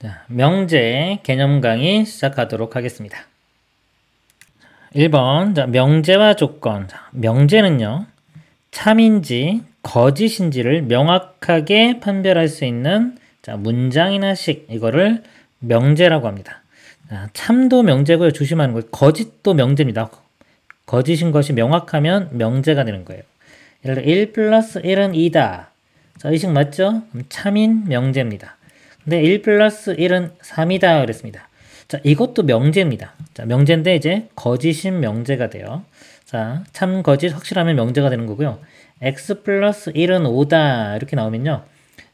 자, 명제 개념 강의 시작하도록 하겠습니다. 1번, 자, 명제와 조건. 자, 명제는요, 참인지 거짓인지를 명확하게 판별할 수 있는 문장이나 식, 이거를 명제라고 합니다. 자, 참도 명제고요. 조심하는 거예요. 거짓도 명제입니다. 거짓인 것이 명확하면 명제가 되는 거예요. 예를 들어 1 플러스 1은 2다. 자, 이 식 맞죠? 그럼 참인 명제입니다. 근데 1 플러스 1은 3이다 그랬습니다. 자, 이것도 명제입니다. 자, 명제인데 이제 거짓인 명제가 돼요. 자, 참 거짓 확실하면 명제가 되는 거고요. x 플러스 1은 5다 이렇게 나오면요.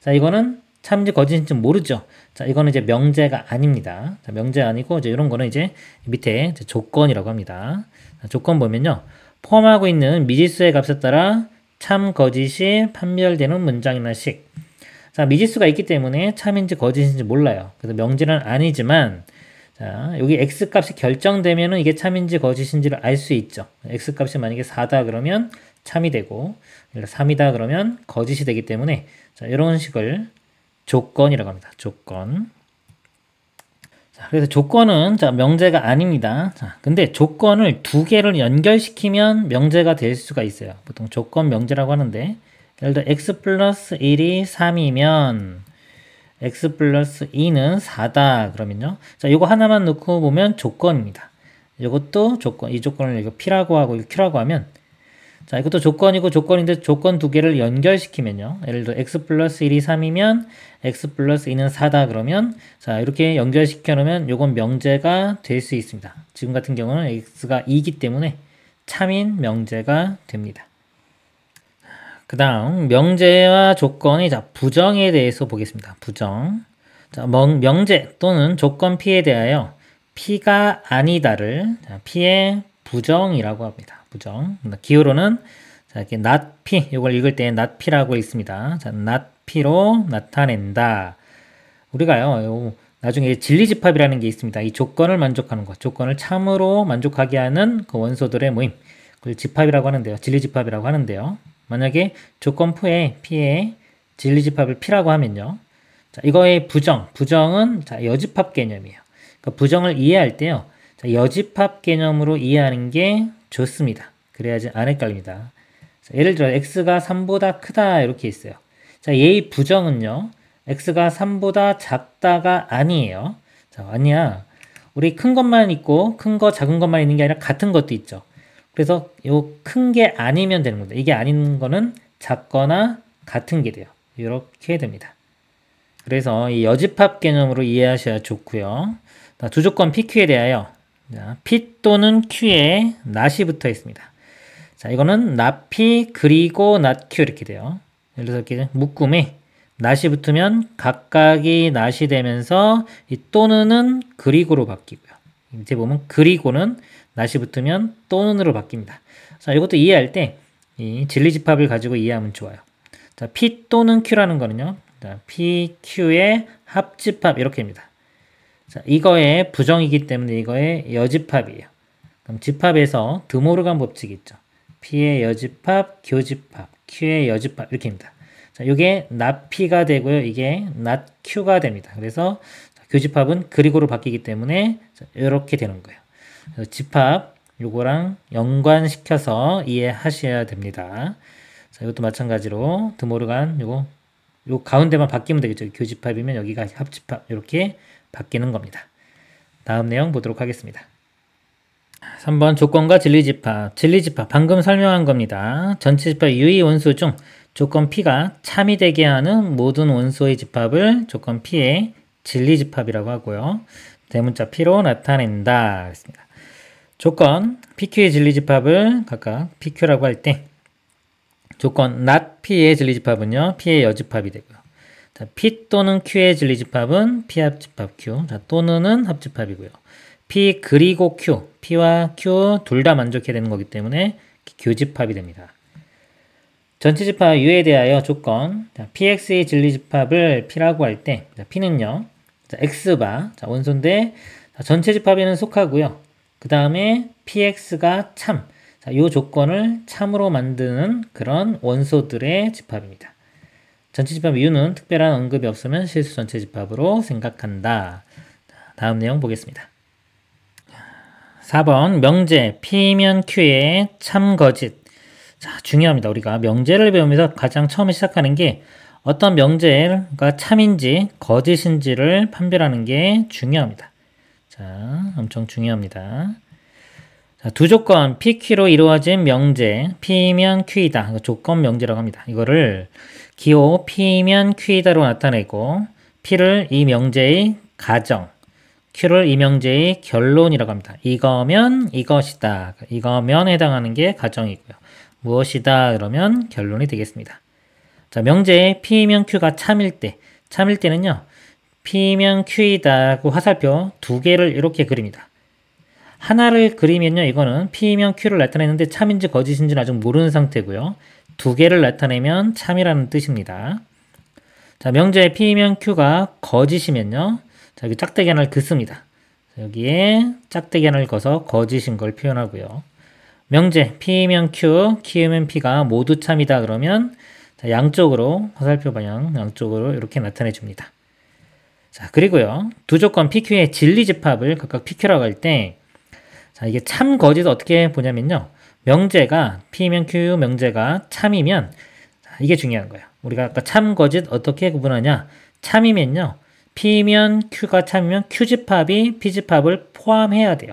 자, 이거는 참인지 거짓인지 모르죠. 자, 이거는 이제 명제가 아닙니다. 자, 명제 아니고 이제 이런 거는 이제 밑에 이제 조건이라고 합니다. 자, 조건 보면요. 포함하고 있는 미지수의 값에 따라 참 거짓이 판별되는 문장이나 식. 자, 미지수가 있기 때문에 참인지 거짓인지 몰라요. 그래서 명제는 아니지만, 자, 여기 x값이 결정되면은 이게 참인지 거짓인지를 알 수 있죠. x값이 만약에 4다 그러면 참이 되고, 3이다 그러면 거짓이 되기 때문에, 자, 이런 식을 조건이라고 합니다. 조건. 자, 그래서 조건은, 자, 명제가 아닙니다. 자, 근데 조건을 두 개를 연결시키면 명제가 될 수가 있어요. 보통 조건 명제라고 하는데, 예를 들어 x 플러스 1이 3이면 x 플러스 2는 4다 그러면요. 자, 이거 하나만 놓고 보면 조건입니다. 이것도 조건, 이 조건을 이거 P라고 하고 이거 Q라고 하면, 자, 이것도 조건이고 조건인데 조건 두 개를 연결시키면요. 예를 들어 x 플러스 1이 3이면 x 플러스 2는 4다 그러면, 자, 이렇게 연결시켜 놓으면 이건 명제가 될 수 있습니다. 지금 같은 경우는 x가 2이기 때문에 참인 명제가 됩니다. 그 다음 명제와 조건의 부정에 대해서 보겠습니다. 부정. 자, 명제 또는 조건 P에 대하여 P가 아니다를 P의 부정이라고 합니다. 부정. 기호로는 자, 이렇게 not P, 이걸 읽을 때 not P라고 있습니다. 자, not P로 나타낸다. 우리가요, 나중에 진리집합이라는 게 있습니다. 이 조건을 만족하는 것, 조건을 참으로 만족하게 하는 그 원소들의 모임, 그걸 집합이라고 하는데요. 진리집합이라고 하는데요. 만약에 조건 P에 진리집합을 P라고 하면요. 자, 이거의 부정은 자, 여집합 개념이에요. 그러니까 부정을 이해할 때요. 자, 여집합 개념으로 이해하는 게 좋습니다. 그래야지 안 헷갈립니다. 자, 예를 들어 x가 3보다 크다 이렇게 있어요. 자, 얘의 부정은요. x가 3보다 작다가 아니에요. 자, 아니야. 우리 큰 것만 있고 큰 거 작은 것만 있는 게 아니라 같은 것도 있죠. 그래서 요 큰 게 아니면 되는 겁니다. 이게 아닌 거는 작거나 같은 게 돼요. 이렇게 됩니다. 그래서 이 여집합 개념으로 이해하셔야 좋고요. 두 조건 PQ에 대하여 P 또는 Q에 not이 붙어 있습니다. 자, 이거는 not P 그리고 not Q 이렇게 돼요. 예를 들어서 이렇게 묶음에 not이 붙으면 각각이 not이 되면서 이 또는은 그리고로 바뀌고요. 밑에 보면 그리고는 not이 붙으면 또는으로 바뀝니다. 자, 이것도 이해할 때 이 진리집합을 가지고 이해하면 좋아요. 자, P 또는 Q라는 거는요. 자, P, Q의 합집합 이렇게입니다. 자, 이거의 부정이기 때문에 이거의 여집합이에요. 그럼 집합에서 드모르간 법칙이 있죠. P의 여집합, 교집합, Q의 여집합 이렇게입니다. 자, 이게 not P가 되고요. 이게 not Q가 됩니다. 그래서 교집합은 그리고로 바뀌기 때문에 이렇게 되는 거예요. 집합 요거랑 연관시켜서 이해하셔야 됩니다. 자, 이것도 마찬가지로 드모르간 요 가운데만 바뀌면 되겠죠. 교집합이면 여기가 합집합 이렇게 바뀌는 겁니다. 다음 내용 보도록 하겠습니다. 3번 조건과 진리집합. 진리집합 방금 설명한 겁니다. 전체 집합 유의 원소 중 조건 P가 참이 되게 하는 모든 원소의 집합을 조건 P의 진리집합이라고 하고요. 대문자 P로 나타낸다. 그랬습니다. 조건 PQ의 진리집합을 각각 PQ라고 할 때 조건 not P의 진리집합은요. P의 여집합이 되고요. 자, P 또는 Q의 진리집합은 P 합집합 Q. 자, 또는은 합집합이고요. P 그리고 Q, P와 Q 둘 다 만족해야 되는 거기 때문에 교집합이 됩니다. 전체 집합 U에 대하여 조건 자, PX의 진리집합을 P라고 할 때 P는요. 자, X바 자, 원소인데 자, 전체 집합에는 속하고요. 그 다음에 PX가 참. 자, 요 조건을 참으로 만드는 그런 원소들의 집합입니다. 전체집합 이유는 특별한 언급이 없으면 실수 전체집합으로 생각한다. 다음 내용 보겠습니다. 4번 명제 P면 Q의 참 거짓. 자, 중요합니다. 우리가 명제를 배우면서 가장 처음에 시작하는 게 어떤 명제가 참인지 거짓인지를 판별하는 게 중요합니다. 자, 엄청 중요합니다. 자, 두 조건 PQ로 이루어진 명제 P면 Q이다. 조건 명제라고 합니다. 이거를 기호 P면 Q이다로 나타내고 P를 이 명제의 가정, Q를 이 명제의 결론이라고 합니다. 이거면 이것이다. 이거면 해당하는 게 가정이고요. 무엇이다 그러면 결론이 되겠습니다. 자, 명제의 P면 Q가 참일 때는요. P면 Q이다고 화살표 두 개를 이렇게 그립니다. 하나를 그리면요. 이거는 P면 Q를 나타내는데 참인지 거짓인지는 아직 모르는 상태고요. 두 개를 나타내면 참이라는 뜻입니다. 자, 명제의 P면 Q가 거짓이면요. 자, 여기 짝대기 하나를 긋습니다. 여기에 짝대기 하나를 그어서 거짓인 걸 표현하고요. 명제 P면 Q, Q면 P가 모두 참이다 그러면 자, 양쪽으로 화살표 방향 양쪽으로 이렇게 나타내 줍니다. 자, 그리고요. 두 조건 PQ의 진리집합을 각각 PQ라고 할 때 자, 이게 참 거짓을 어떻게 보냐면요. 명제가 P면 Q 명제가 참이면 자, 이게 중요한 거예요. 우리가 아까 참 거짓 어떻게 구분하냐? 참이면요. P면 Q가 참이면 Q집합이 P집합을 포함해야 돼요.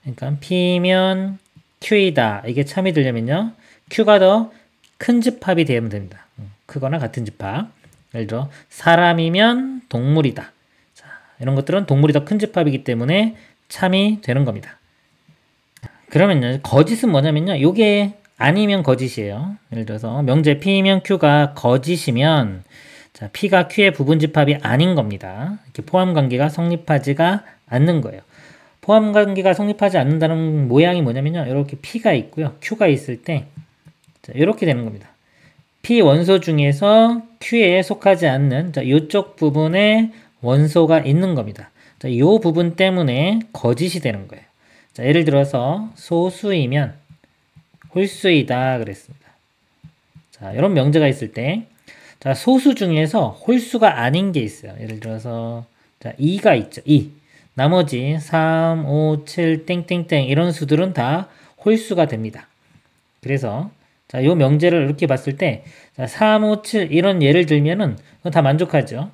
그러니까 P면 Q이다. 이게 참이 되려면요. Q가 더 큰 집합이 되면 됩니다. 크거나 같은 집합. 예를 들어 사람이면 동물이다. 자, 이런 것들은 동물이 더 큰 집합이기 때문에 참이 되는 겁니다. 그러면요. 거짓은 뭐냐면요. 요게 아니면 거짓이에요. 예를 들어서 명제 P면 Q가 거짓이면 자, P가 Q의 부분집합이 아닌 겁니다. 이렇게 포함관계가 성립하지가 않는 거예요. 포함관계가 성립하지 않는다는 모양이 뭐냐면요. 이렇게 P가 있고요. Q가 있을 때 자, 이렇게 되는 겁니다. P 원소 중에서 Q에 속하지 않는 자, 이쪽 부분에 원소가 있는 겁니다. 자, 이 부분 때문에 거짓이 되는 거예요. 자, 예를 들어서 소수이면 홀수이다 그랬습니다. 자, 이런 명제가 있을 때 자, 소수 중에서 홀수가 아닌 게 있어요. 예를 들어서 자, 2가 있죠. 2. 나머지 3, 5, 7, 땡땡땡 이런 수들은 다 홀수가 됩니다. 그래서 자, 요 명제를 이렇게 봤을 때 자, 3, 5, 7 이런 예를 들면은 다 만족하죠.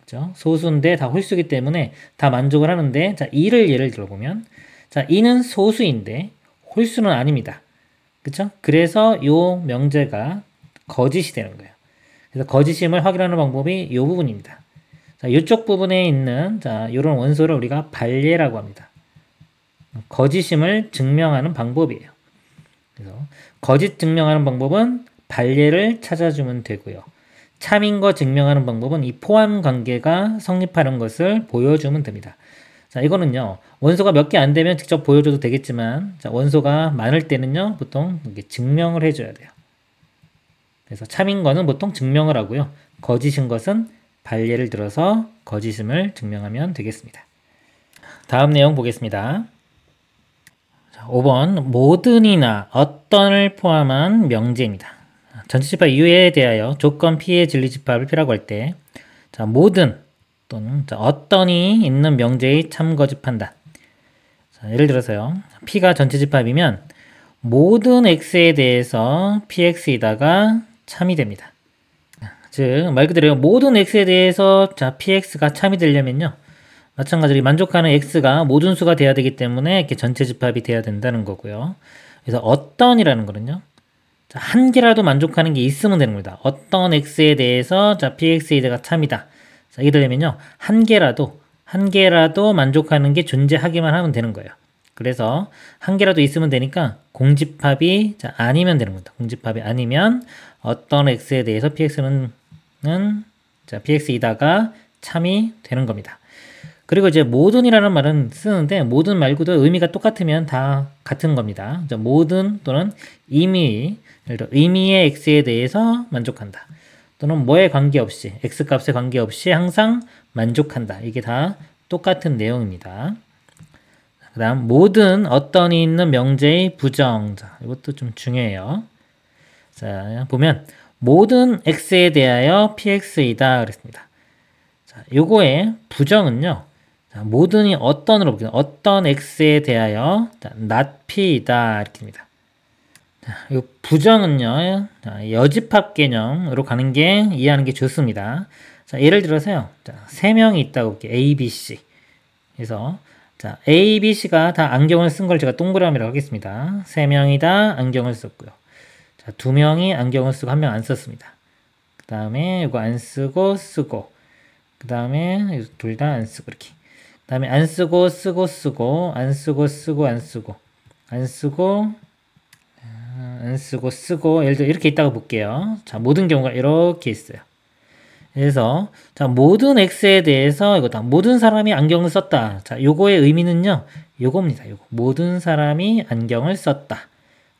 그렇죠? 소수인데 다 홀수이기 때문에 다 만족을 하는데 자, 2를 예를 들어보면 자, 2는 소수인데 홀수는 아닙니다. 그렇죠? 그래서 요 명제가 거짓이 되는 거예요. 그래서 거짓임을 확인하는 방법이 이 부분입니다. 자, 이쪽 부분에 있는 자, 이런 원소를 우리가 반례라고 합니다. 거짓임을 증명하는 방법이에요. 그래서 거짓 증명하는 방법은 반례를 찾아주면 되고요. 참인 거 증명하는 방법은 이 포함 관계가 성립하는 것을 보여주면 됩니다. 자, 이거는요. 원소가 몇 개 안 되면 직접 보여줘도 되겠지만 자, 원소가 많을 때는요. 보통 이렇게 증명을 해줘야 돼요. 그래서 참인 거는 보통 증명을 하고요. 거짓인 것은 반례를 들어서 거짓임을 증명하면 되겠습니다. 다음 내용 보겠습니다. 자, 5번 모든이나 어떤을 포함한 명제입니다. 전체집합 이유에 대하여 조건 P의 진리집합을 P라고 할 때 자, 모든 또는 자, 어떤이 있는 명제의 참거짓 판단. 자, 예를 들어서요. P가 전체집합이면 모든 X에 대해서 PX이다가 참이 됩니다. 즉, 말 그대로 모든 X에 대해서 자, PX가 참이 되려면요. 마찬가지로 만족하는 X가 모든 수가 돼야 되기 때문에 이렇게 전체 집합이 돼야 된다는 거고요. 그래서 어떤이라는 거는요. 자, 한 개라도 만족하는 게 있으면 되는 겁니다. 어떤 X에 대해서 자, PX가 참이다. 자, 이게 되려면요. 한 개라도 만족하는 게 존재하기만 하면 되는 거예요. 그래서 한 개라도 있으면 되니까 공집합이 자, 아니면 되는 겁니다. 공집합이 아니면 어떤 X에 대해서 PX는 자, PX이다가 참이 되는 겁니다. 그리고 이제 모든이라는 말은 쓰는데 모든 말고도 의미가 똑같으면 다 같은 겁니다. 모든 또는 의미, 예를 들어 의미의 X에 대해서 만족한다. 또는 뭐에 관계없이, X값에 관계없이 항상 만족한다. 이게 다 똑같은 내용입니다. 그 다음 모든 어떤이 있는 명제의 부정. 자, 이것도 좀 중요해요. 자, 보면 모든 x에 대하여 px이다 그랬습니다. 자, 요거의 부정은요. 자, 모든이 어떤으로 볼게요. 어떤 x에 대하여 자, not p이다 이렇게입니다. 자, 요 부정은요. 자, 여집합 개념으로 가는 게 이해하는 게 좋습니다. 자, 예를 들어서요. 자, 세 명이 있다고 볼게요. A, B, C. 그래서 자, A, B, C가 다 안경을 쓴 걸 제가 동그라미라고 하겠습니다. 세 명이 다 안경을 썼고요. 자, 두 명이 안경을 쓰고 한 명 안 썼습니다. 그 다음에 이거 안 쓰고 쓰고 그 다음에 둘 다 안 쓰고 이렇게 그 다음에 안 쓰고 쓰고 쓰고 안 쓰고 쓰고 안 쓰고 안 쓰고 안 쓰고 쓰고 예를 들어 이렇게 있다고 볼게요. 자, 모든 경우가 이렇게 있어요. 그래서 자, 모든 x에 대해서 이거다. 모든 사람이 안경을 썼다. 자, 요거의 의미는요. 요겁니다. 요거. 모든 사람이 안경을 썼다.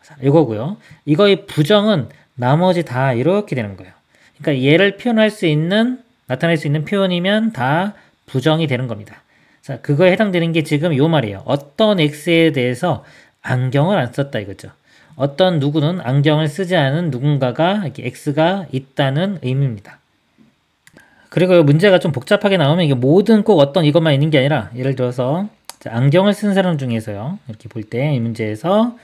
자, 요거고요. 이거의 부정은 나머지 다 이렇게 되는 거예요. 그러니까 얘를 표현할 수 있는 나타낼 수 있는 표현이면 다 부정이 되는 겁니다. 자, 그거에 해당되는 게 지금 요 말이에요. 어떤 x에 대해서 안경을 안 썼다 이거죠. 어떤 누구는 안경을 쓰지 않은 누군가가 이렇게 x가 있다는 의미입니다. 그리고 문제가 좀 복잡하게 나오면 이게 모든 꼭 어떤 이것만 있는 게 아니라 예를 들어서 안경을 쓴 사람 중에서요. 이렇게 볼 때 이 문제에서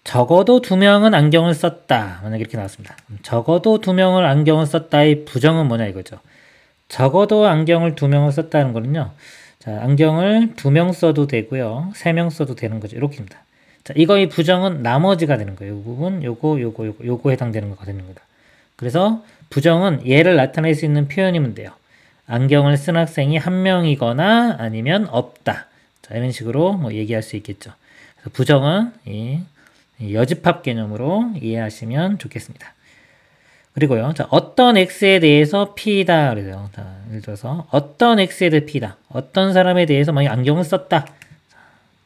적어도 2명은 안경을 썼다. 만약에 이렇게 나왔습니다. 적어도 2명을 안경을 썼다의 부정은 뭐냐 이거죠. 적어도 안경을 2명을 썼다는 거는요. 자, 안경을 2명 써도 되고요. 3명 써도 되는 거죠. 이렇게입니다. 자, 이거의 부정은 나머지가 되는 거예요. 이 부분, 요거 해당되는 거가 되는 겁니다. 그래서 부정은 얘를 나타낼 수 있는 표현이면 돼요. 안경을 쓴 학생이 1명이거나 아니면 없다. 자, 이런 식으로 뭐 얘기할 수 있겠죠. 그래서 부정은 이 여집합 개념으로 이해하시면 좋겠습니다. 그리고요, 자, 어떤 x에 대해서 p다 그래요. 자, 예를 들어서 어떤 x에 대해 p다. 어떤 사람에 대해서 만약 안경을 썼다.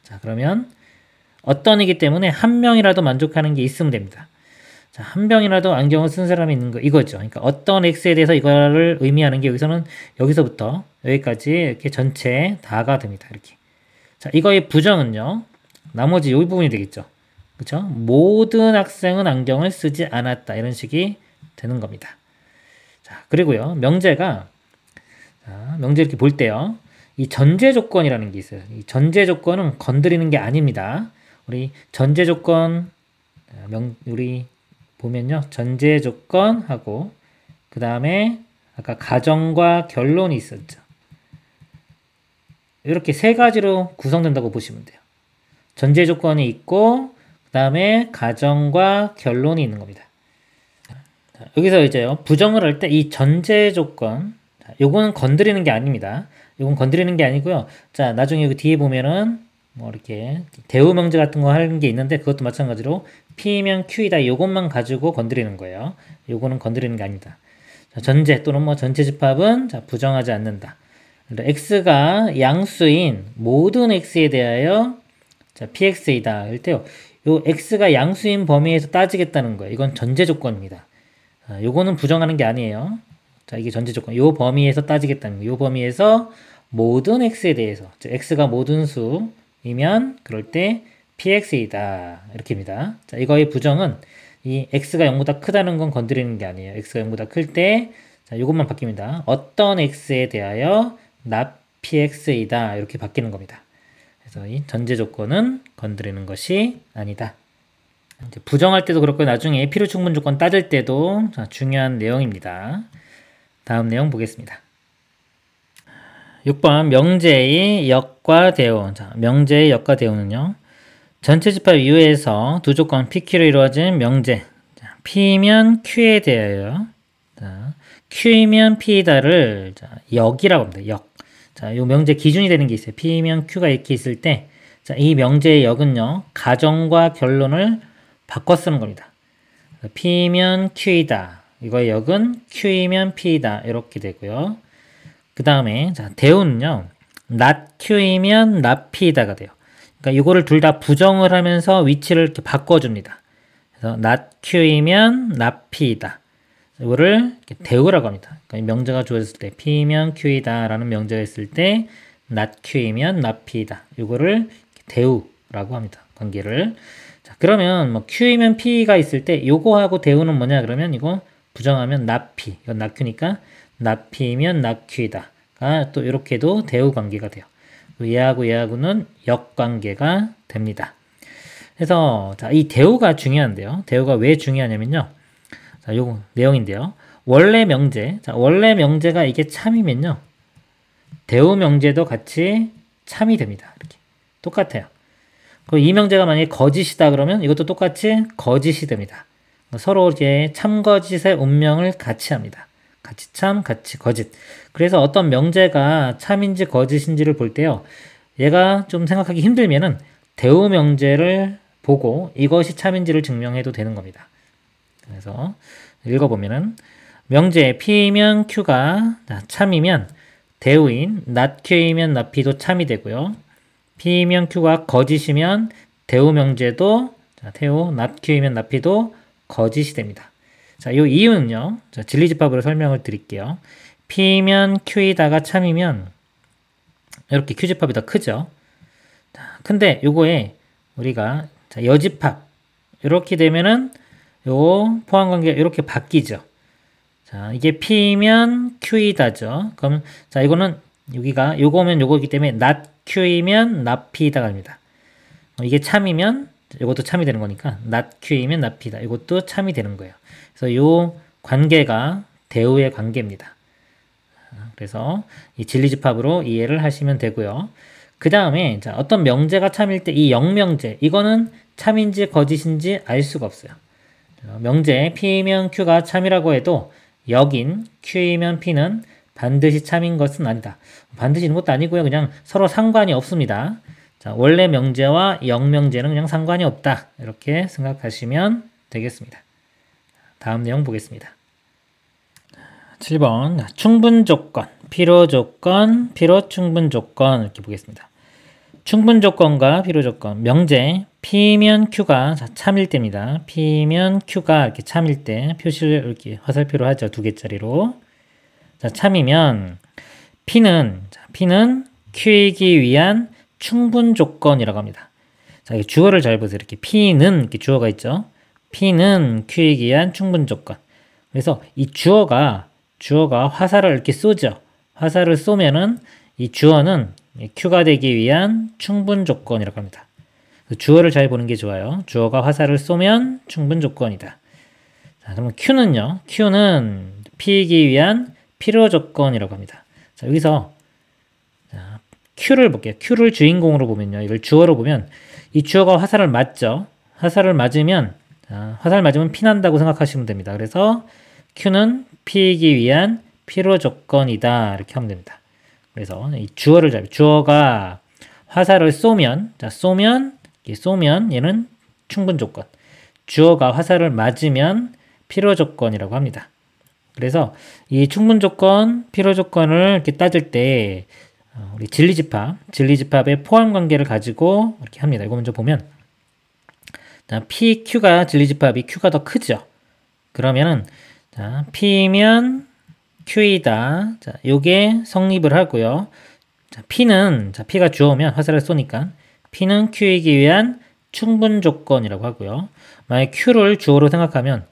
자, 그러면 어떤이기 때문에 1명이라도 만족하는 게 있으면 됩니다. 자, 1명이라도 안경을 쓴 사람이 있는 거 이거죠. 그러니까 어떤 x에 대해서 이거를 의미하는 게 여기서는 여기서부터 여기까지 이렇게 전체 다가 됩니다. 이렇게. 자, 이거의 부정은요. 나머지 이 부분이 되겠죠. 그렇죠? 모든 학생은 안경을 쓰지 않았다. 이런 식이 되는 겁니다. 자, 그리고요. 명제가 자, 명제 이렇게 볼 때요. 이 전제 조건이라는 게 있어요. 이 전제 조건은 건드리는 게 아닙니다. 우리 전제 조건 우리 보면요. 전제 조건하고 그 다음에 아까 가정과 결론이 있었죠. 이렇게 세 가지로 구성된다고 보시면 돼요. 전제 조건이 있고 그 다음에 가정과 결론이 있는 겁니다. 자, 여기서 이제요. 부정을 할 때 이 전제 조건 요거는 건드리는 게 아닙니다. 요건 건드리는 게 아니고요. 자, 나중에 여기 뒤에 보면은 뭐 이렇게 대우 명제 같은 거 하는 게 있는데 그것도 마찬가지로 P면 Q이다. 요것만 가지고 건드리는 거예요. 요거는 건드리는 게 아니다. 자, 전제 또는 뭐 전체 집합은 자, 부정하지 않는다. x가 양수인 모든 x에 대하여 자, px이다. 할 때요. 요 x가 양수인 범위에서 따지겠다는 거예요. 이건 전제 조건입니다. 요거는 부정하는 게 아니에요. 자, 이게 전제 조건. 요 범위에서 따지겠다는 거예요. 요 범위에서 모든 x에 대해서 즉 x가 모든 수이면 그럴 때 px이다. 이렇게입니다. 자, 이거의 부정은 이 x가 0보다 크다는 건 건드리는 게 아니에요. x가 0보다 클 때 자, 요것만 바뀝니다. 어떤 x에 대하여 not px이다. 이렇게 바뀌는 겁니다. 그래서 이 전제 조건은 건드리는 것이 아니다. 이제 부정할 때도 그렇고 나중에 필요 충분 조건 따질 때도 자, 중요한 내용입니다. 다음 내용 보겠습니다. 6번 명제의 역과 대우. 자, 명제의 역과 대우는요. 전체 집합 이후에서 두 조건 PQ로 이루어진 명제. 자, P면 Q에 대하여 자, Q이면 P다를 자, 역이라고 합니다. 역. 자, 이 명제 기준이 되는 게 있어요. P면 Q가 이렇게 있을 때 자, 이 명제의 역은요. 가정과 결론을 바꿔 쓰는 겁니다. P면 Q이다. 이거의 역은 Q이면 P이다. 이렇게 되고요. 그 다음에 자, 대우는요. not Q이면 not P이다가 돼요. 그러니까 이거를 둘 다 부정을 하면서 위치를 이렇게 바꿔줍니다. 그래서 not Q이면 not P이다. 이거를 이렇게 대우라고 합니다. 그러니까 명제가 주어졌을 때 P면 Q이다 라는 명제가 있을 때 not Q이면 not P이다. 이거를 대우라고 합니다. 관계를. 자, 그러면 뭐 Q이면 P가 있을 때 요거하고 대우는 뭐냐 그러면 이거 부정하면 나피. 이건 낙큐니까 나피면 낙큐이다가 또 이렇게도 대우 관계가 돼요. 얘하고 얘하고는 역관계가 됩니다. 그래서 자, 이 대우가 중요한데요. 대우가 왜 중요하냐면요. 자, 요거 내용인데요. 원래 명제. 자, 원래 명제가 이게 참이면요. 대우 명제도 같이 참이 됩니다. 이렇게. 똑같아요. 그리고 이 명제가 만약에 거짓이다 그러면 이것도 똑같이 거짓이 됩니다. 서로 이제 참거짓의 운명을 같이 합니다. 같이 참, 같이 거짓. 그래서 어떤 명제가 참인지 거짓인지를 볼 때요. 얘가 좀 생각하기 힘들면은 대우 명제를 보고 이것이 참인지를 증명해도 되는 겁니다. 그래서 읽어보면은 명제 P면 Q가 참이면 대우인 not Q이면 not P도 참이 되고요. P면 Q가 거짓이면 대우 명제도 대우 not Q이면 not P도 거짓이 됩니다. 자, 이 이유는요. 자, 진리집합으로 설명을 드릴게요. P면 Q이다가 참이면 이렇게 Q집합이 더 크죠. 자, 근데 요거에 우리가 자, 여집합 이렇게 되면은 요 포함관계가 이렇게 바뀌죠. 자, 이게 P면 Q이다죠. 그럼 자, 이거는 여기가 요거면 요거이기 때문에 not Q이면 not P이다가 됩니다. 이게 참이면 이것도 참이 되는 거니까 not Q이면 not P다. 이것도 참이 되는 거예요. 그래서 요 관계가 대우의 관계입니다. 그래서 이 진리집합으로 이해를 하시면 되고요. 그 다음에 자, 어떤 명제가 참일 때 이 역명제 이거는 참인지 거짓인지 알 수가 없어요. 명제 P면 Q가 참이라고 해도 역인 Q이면 P는 반드시 참인 것은 아니다. 반드시 있는 것도 아니고요. 그냥 서로 상관이 없습니다. 자, 원래 명제와 역명제는 그냥 상관이 없다. 이렇게 생각하시면 되겠습니다. 다음 내용 보겠습니다. 7번 충분조건, 필요조건, 필요충분조건 이렇게 보겠습니다. 충분조건과 필요조건, 명제 P면 Q가 참일 때입니다. P면 Q가 이렇게 참일 때 표시를 이렇게 화살표로 하죠. 2개짜리로. 자, 참이면 P는 Q이기 위한 충분조건이라고 합니다. 자, 주어를 잘 보세요. 이렇게 P는 이렇게 주어가 있죠. P는 Q이기 위한 충분조건. 그래서 이 주어가 화살을 이렇게 쏘죠. 화살을 쏘면은 이 주어는 Q가 되기 위한 충분조건이라고 합니다. 주어를 잘 보는 게 좋아요. 주어가 화살을 쏘면 충분조건이다. 자, 그러면 Q는요. Q는 P이기 위한 필요조건이라고 합니다. 자, 여기서 자, Q를 볼게요. Q를 주인공으로 보면요. 이걸 주어로 보면 이 주어가 화살을 맞죠. 화살을 맞으면 화살 맞으면 피난다고 생각하시면 됩니다. 그래서 Q는 P이기 위한 필요조건이다. 이렇게 하면 됩니다. 그래서 이 주어를 주어가 화살을 쏘면 쏘면 얘는 충분조건. 주어가 화살을 맞으면 필요조건이라고 합니다. 그래서 이 충분조건, 필요조건을 이렇게 따질 때 우리 진리집합의 포함관계를 가지고 이렇게 합니다. 이거 먼저 보면 자, P, Q가 진리집합이 Q가 더 크죠. 그러면은 자, P면 Q이다. 자, 요게 성립을 하고요. 자, P가 주어면 화살을 쏘니까 P는 Q이기 위한 충분조건이라고 하고요. 만약 Q를 주어로 생각하면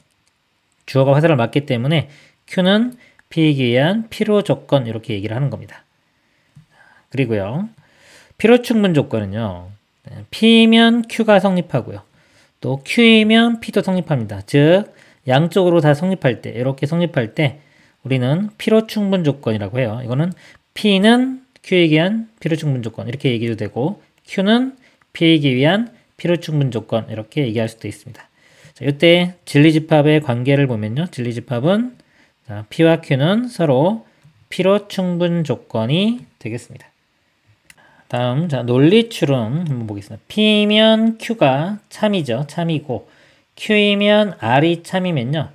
주어가 화살을 맞기 때문에 Q는 P이기 위한 필요조건 이렇게 얘기를 하는 겁니다. 그리고요. 필요충분조건은요. P면 Q가 성립하고요. 또 Q이면 P도 성립합니다. 즉 양쪽으로 다 성립할 때 이렇게 성립할 때 우리는 필요충분조건이라고 해요. 이거는 P는 Q이기 위한 필요충분조건 이렇게 얘기해도 되고 Q는 P이기 위한 필요충분조건 이렇게 얘기할 수도 있습니다. 자, 이때 진리집합의 관계를 보면요. 진리집합은 자, P와 Q는 서로 필요충분조건이 되겠습니다. 다음 자, 논리추론 한번 보겠습니다. P면 Q가 참이죠. 참이고 Q이면 R이 참이면요.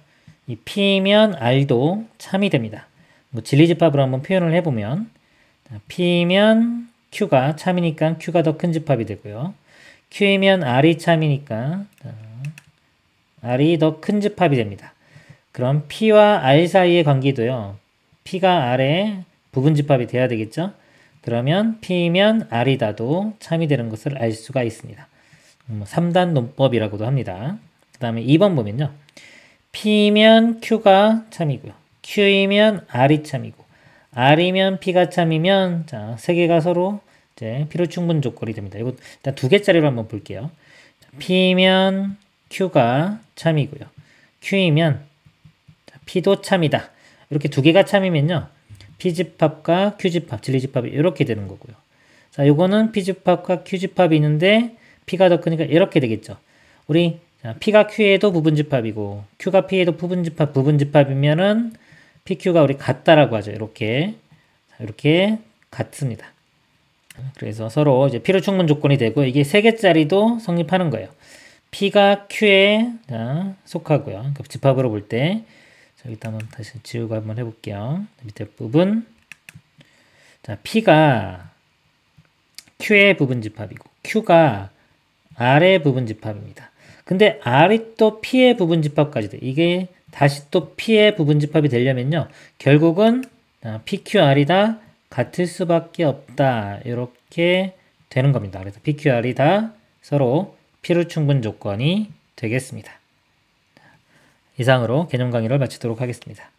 이 P면 R도 참이 됩니다. 뭐 진리집합으로 한번 표현을 해보면 P면 Q가 참이니까 Q가 더 큰 집합이 되고요. Q이면 R이 참이니까 R이 더 큰 집합이 됩니다. 그럼 P와 R 사이의 관계도요. P가 R의 부분 집합이 돼야 되겠죠. 그러면 P면 R이다도 참이 되는 것을 알 수가 있습니다. 3단 논법이라고도 합니다. 그 다음에 2번 보면요. P면 Q가 참이고요. Q이면 R이 참이고, R이면 P가 참이면, 자, 세 개가 서로 이제 필요 충분 조건이 됩니다. 이거 일단 두 개짜리로 한번 볼게요. P면 Q가 참이고요. Q이면 P도 참이다. 이렇게 두 개가 참이면요. P집합과 Q집합, 진리집합이 이렇게 되는 거고요. 자, 요거는 P집합과 Q집합이 있는데 P가 더 크니까 이렇게 되겠죠. 우리 P가 Q에도 부분집합이고 Q가 P에도 부분집합이면은 PQ가 우리 같다라고 하죠. 이렇게 같습니다. 그래서 서로 이제 필요 충분 조건이 되고 이게 세 개짜리도 성립하는 거예요. P가 Q에 속하고요. 그 집합으로 볼 때, 자, 일단 한번 다시 지우고 한번 해볼게요. 밑에 부분. 자, P가 Q의 부분집합이고 Q가 R의 부분집합입니다. 근데 R이 또 P의 부분집합까지 돼. 이게 다시 또 P의 부분집합이 되려면요. 결국은 PQR이 다 같을 수밖에 없다. 이렇게 되는 겁니다. 그래서 PQR이 다 서로 필요 충분 조건이 되겠습니다. 이상으로 개념 강의를 마치도록 하겠습니다.